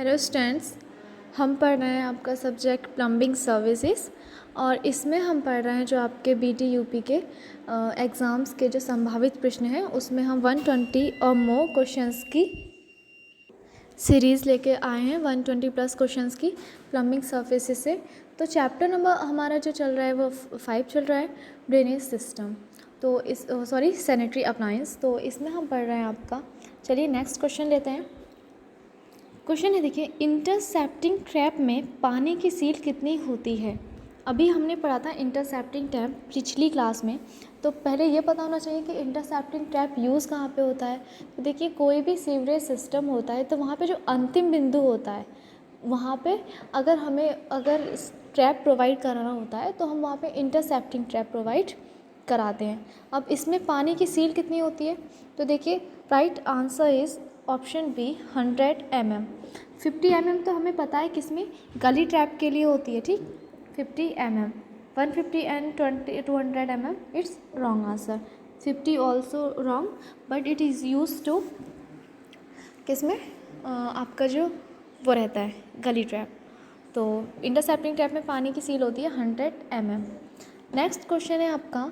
Hello students, हम पढ़ रहे हैं आपका सब्जेक्ट प्लम्बिंग सर्विसेज और इसमें हम पढ़ रहे हैं जो आपके बीटी यूपी के एग्ज़ाम्स के जो संभावित प्रश्न हैं उसमें हम 120 और मोर क्वेश्चंस की सीरीज़ लेके आए हैं। 120 प्लस क्वेश्चंस की प्लम्बिंग सर्विसेज से। तो चैप्टर नंबर हमारा जो चल रहा है वो 5 चल रहा है, ड्रेनेज सिस्टम। तो इस सैनिटरी अप्लायंस। तो इसमें हम पढ़ रहे हैं आपका। चलिए नेक्स्ट क्वेश्चन लेते हैं। क्वेश्चन है, देखिए, इंटरसेप्टिंग ट्रैप में पानी की सील कितनी होती है। अभी हमने पढ़ा था इंटरसेप्टिंग ट्रैप पिछली क्लास में। तो पहले ये पता होना चाहिए कि इंटरसेप्टिंग ट्रैप यूज़ कहाँ पे होता है। तो देखिए, कोई भी सीवरेज सिस्टम होता है तो वहाँ पे जो अंतिम बिंदु होता है वहाँ पे अगर ट्रैप प्रोवाइड कराना होता है तो हम वहाँ पे इंटरसेप्टिंग ट्रैप प्रोवाइड कराते हैं। अब इसमें पानी की सील कितनी होती है, तो देखिए right answer is option B 100 mm। 50 mm तो हमें पता है किसमें, गली ट्रैप के लिए होती है, ठीक। 50 mm, 150 and 200 mm it's wrong answer. 50 also wrong, but it is use to किसमें आपका जो वो रहता है गली ट्रैप। तो इंटरसेप्टिंग ट्रैप में पानी की सील होती है 100 mm। नेक्स्ट क्वेश्चन है आपका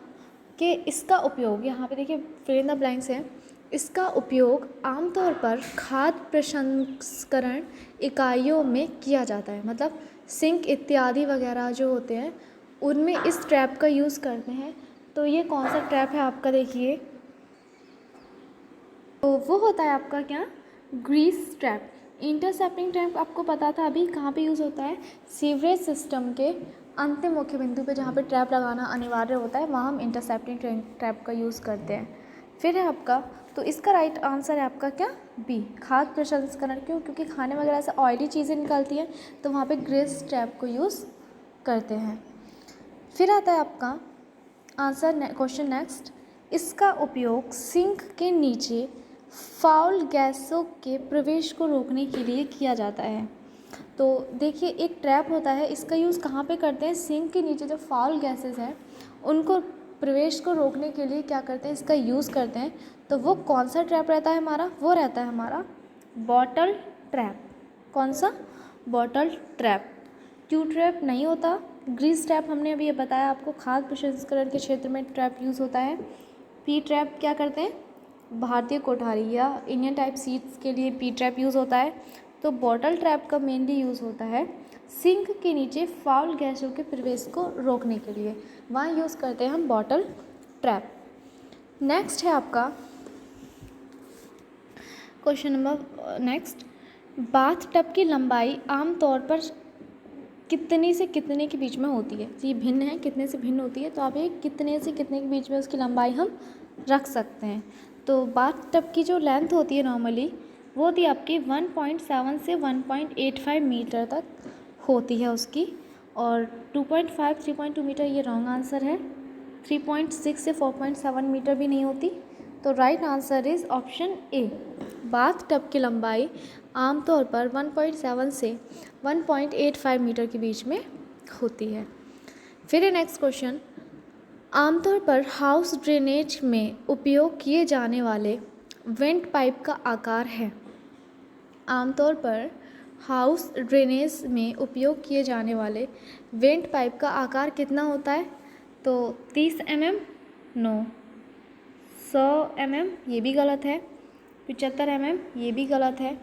कि इसका उपयोग, यहाँ पे देखिए फिल इन द ब्लैंक्स है। इसका उपयोग आमतौर पर खाद्य प्रसंस्करण इकाइयों में किया जाता है, मतलब सिंक इत्यादि वगैरह जो होते हैं उनमें इस ट्रैप का यूज़ करते हैं। तो ये कौन सा ट्रैप है आपका, देखिए, तो वो होता है आपका क्या, ग्रीस ट्रैप। इंटरसेप्टिंग ट्रैप आपको पता था अभी कहाँ पे यूज़ होता है, सीवरेज सिस्टम के अंतिम मुख्य बिंदु पे जहाँ पे ट्रैप लगाना अनिवार्य होता है वहाँ हम इंटरसेप्टिंग ट्रैप का यूज़ करते हैं। फिर है आपका, तो इसका राइट आंसर है आपका क्या, बी, खाद्य प्रसंस्करण। क्यों, क्योंकि खाने वगैरह से ऑयली चीज़ें निकलती हैं तो वहाँ पे ग्रीस ट्रैप को यूज़ करते हैं। फिर आता है आपका आंसर, क्वेश्चन नेक्स्ट। इसका उपयोग सिंक के नीचे फाउल गैसों के प्रवेश को रोकने के लिए किया जाता है। तो देखिए एक ट्रैप होता है, इसका यूज़ कहाँ पे करते हैं, सिंक के नीचे जो फाउल गैसेस हैं उनको प्रवेश को रोकने के लिए क्या करते हैं, इसका यूज़ करते हैं। तो वो कौन सा ट्रैप रहता है हमारा, वो रहता है हमारा बॉटल ट्रैप। कौन सा, बॉटल ट्रैप। ट्यूब ट्रैप नहीं होता। ग्रीस ट्रैप हमने अभी ये बताया आपको, खाद्य प्रसंस्करण के क्षेत्र में ट्रैप यूज़ होता है। पी ट्रैप क्या करते हैं, भारतीय कोठारी या इंडियन टाइप सीट्स के लिए पी ट्रैप यूज़ होता है। तो बॉटल ट्रैप का मेनली यूज़ होता है सिंक के नीचे फाउल गैसों के प्रवेश को रोकने के लिए, वहाँ यूज़ करते हैं हम बॉटल ट्रैप। नेक्स्ट है आपका question number next. Bath tub की लंबाई आमतौर पर कितने से कितने के बीच में होती है। तो ये भिन्न है, कितने से भिन्न होती है, तो आप ये कितने से कितने के बीच में उसकी लंबाई हम रख सकते हैं। तो बाथ टब की जो लेंथ होती है नॉर्मली वो होती है आपकी 1.7 से 1.85 मीटर तक होती है उसकी, और 2.5 3.2 मीटर ये रॉन्ग आंसर है। 3.6 से 4.7 मीटर भी नहीं होती। तो right answer is option A, bath tub की लंबाई आमतौर पर 1.7 से 1.85 मीटर के बीच में होती है। फिर नेक्स्ट क्वेश्चन, आमतौर पर हाउस ड्रेनेज में उपयोग किए जाने वाले वेंट पाइप का आकार है। आमतौर पर हाउस ड्रेनेज में उपयोग किए जाने वाले वेंट पाइप का आकार कितना होता है, तो 30 mm, नो। 100 mm ये भी गलत है। 75 mm ये भी गलत है।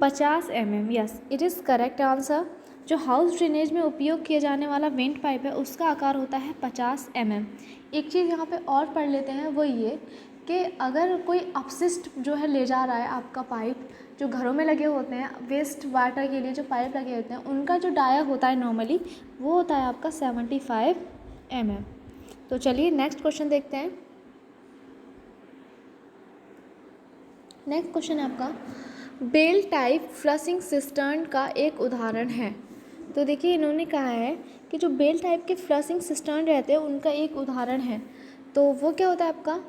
50 mm, yes it is correct answer. जो हाउस ड्रेनेज में उपयोग किया जाने वाला वेंट पाइप है उसका आकार होता है 50 mm। एक चीज़ यहाँ पे और पढ़ लेते हैं, वो ये कि अगर कोई अपशिष्ट जो है ले जा रहा है आपका पाइप, जो घरों में लगे होते हैं वेस्ट वाटर के लिए जो पाइप लगे होते हैं उनका जो डाया होता है नॉर्मली वो होता है आपका 75 mm। तो चलिए नेक्स्ट क्वेश्चन देखते हैं। नेक्स्ट क्वेश्चन है आपका, बेल टाइप फ्लशिंग सिस्टर्न का एक उदाहरण है। तो देखिए इन्होंने कहा है कि जो बेल टाइप के फ्लशिंग सिस्टर्न रहते हैं उनका एक उदाहरण है। तो वो क्या होता है आपका,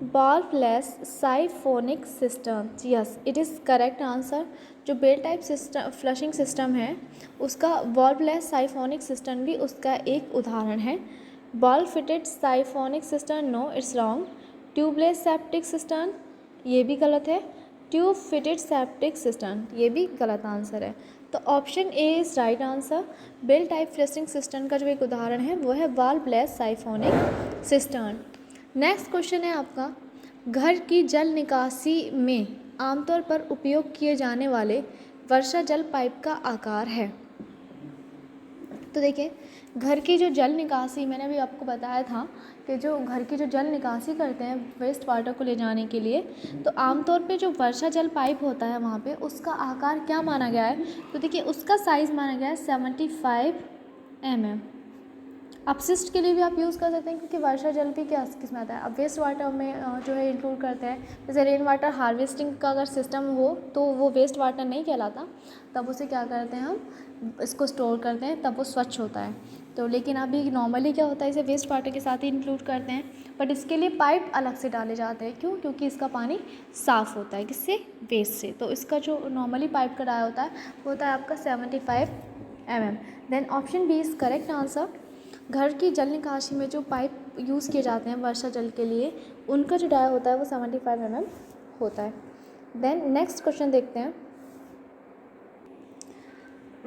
valveless siphonic system. Yes it is correct answer. जो bell type system flushing system है उसका वॉल्वलेस साइफोनिक सिस्टम भी उसका एक उदाहरण है। Ball fitted siphonic system, no it's wrong. Tubeless septic system ये भी गलत है। ट्यूब फिटेड सेप्टिक सिस्टम, ये भी गलत आंसर है। तो option A is right answer. Bell type flushing system का जो एक उदाहरण है वो है valveless siphonic system. Next question है आपका, घर की जल निकासी में आमतौर पर उपयोग किए जाने वाले वर्षा जल पाइप का आकार है। तो देखिए, घर की जो जल निकासी, मैंने अभी आपको बताया था कि जो घर की जो जल निकासी करते हैं वेस्ट वाटर को ले जाने के लिए, तो आमतौर पे जो वर्षा जल पाइप होता है वहाँ पे उसका आकार क्या माना गया है, तो देखिए उसका साइज़ माना गया है 75 mm। अपशिष्ट के लिए भी आप यूज़ कर सकते हैं क्योंकि वर्षा जल भी क्या किसमें आता है, अब वेस्ट वाटर में जो है इंक्लूड करते हैं। जैसे रेन वाटर हार्वेस्टिंग का अगर सिस्टम हो तो वो वेस्ट वाटर नहीं कहलाता, तब उसे क्या करते हैं हम इसको स्टोर करते हैं, तब वो स्वच्छ होता है। तो लेकिन अभी नॉर्मली क्या होता है, इसे वेस्ट वाटर के साथ ही इंक्लूड करते हैं, बट इसके लिए पाइप अलग से डाले जाते हैं। क्यों? क्योंकि इसका पानी साफ़ होता है, किससे? वेस्ट से। तो इसका जो नॉर्मली पाइप का डाया होता है वो होता है आपका 75 mm। Then option B is correct answer. घर की जल निकासी में जो पाइप यूज़ किए जाते हैं वर्षा जल के लिए, उनका जो डाया होता है वो 75 mm होता है। देन नेक्स्ट क्वेश्चन देखते हैं,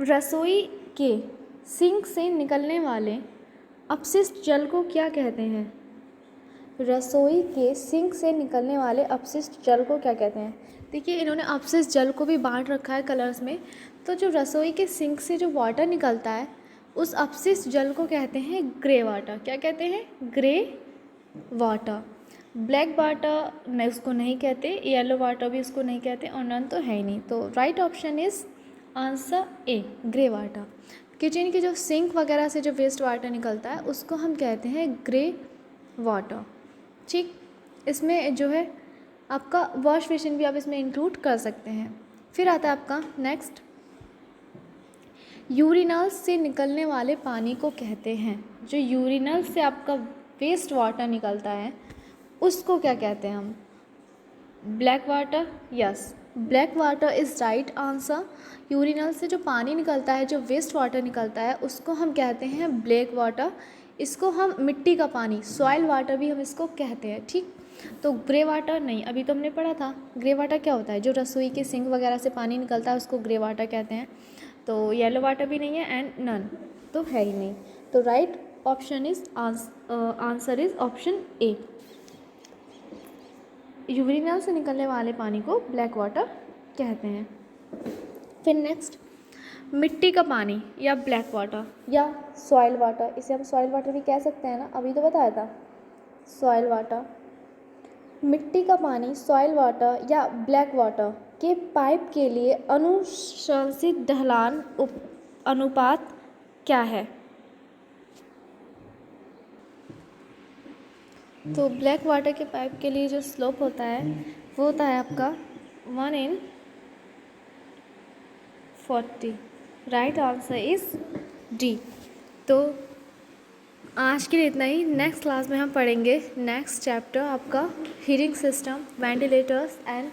रसोई के सिंक से निकलने वाले अपशिष्ट जल को क्या कहते हैं? रसोई के सिंक से निकलने वाले अपशिष्ट जल को क्या कहते हैं? देखिए, इन्होंने अपशिष्ट जल को भी बांट रखा है कलर्स में। तो जो रसोई के सिंक से जो वाटर निकलता है उस अपशिष्ट जल को कहते हैं ग्रे वाटर। क्या कहते हैं? Grey water. ब्लैक वाटर नहीं, उसको नहीं कहते, येलो वाटर भी उसको नहीं कहते, और नन तो है ही नहीं। तो right option is answer A, grey water. Kitchen की जो सिंक वगैरह से जो वेस्ट वाटर निकलता है उसको हम कहते हैं ग्रे वाटर। ठीक, इसमें जो है आपका वॉश बेसिन भी आप इसमें इंक्लूड कर सकते हैं। फिर आता है आपका नेक्स्ट, यूरिनल्स से निकलने वाले पानी को कहते हैं, जो यूरिनल से आपका वेस्ट वाटर निकलता है उसको क्या कहते हैं हम? Black water. Yes, black water is right answer. Urinal से जो पानी निकलता है, जो वेस्ट वाटर निकलता है, उसको हम कहते हैं ब्लैक वाटर। इसको हम मिट्टी का पानी, सॉइल वाटर भी हम इसको कहते हैं। ठीक, तो ग्रे वाटर नहीं, अभी तो हमने पढ़ा था ग्रे वाटर क्या होता है, जो रसोई के सिंक वगैरह से पानी निकलता है उसको ग्रे वाटर कहते हैं। तो येलो वाटर भी नहीं है एंड नन तो है ही नहीं। तो right option is answer is option A, urinal से निकलने वाले पानी को ब्लैक वाटर कहते हैं। फिर नेक्स्ट, मिट्टी का पानी या ब्लैक वाटर या सॉइल वाटर, इसे हम सॉइल वाटर भी कह सकते हैं ना, अभी तो बताया था सॉइल वाटर। मिट्टी का पानी, सॉइल वाटर या ब्लैक वाटर के पाइप के लिए अनुशंसित ढलान अनुपात क्या है? तो ब्लैक वाटर के पाइप के लिए जो स्लोप होता है वो होता है आपका 1/40। Right answer is D. तो आज के लिए इतना ही। नेक्स्ट क्लास में हम पढ़ेंगे नेक्स्ट चैप्टर आपका हीटिंग सिस्टम, वेंटिलेटर्स एंड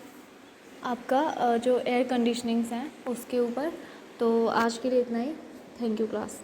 आपका जो एयर कंडीशनिंग्स हैं उसके ऊपर। तो आज के लिए इतना ही। Thank you class.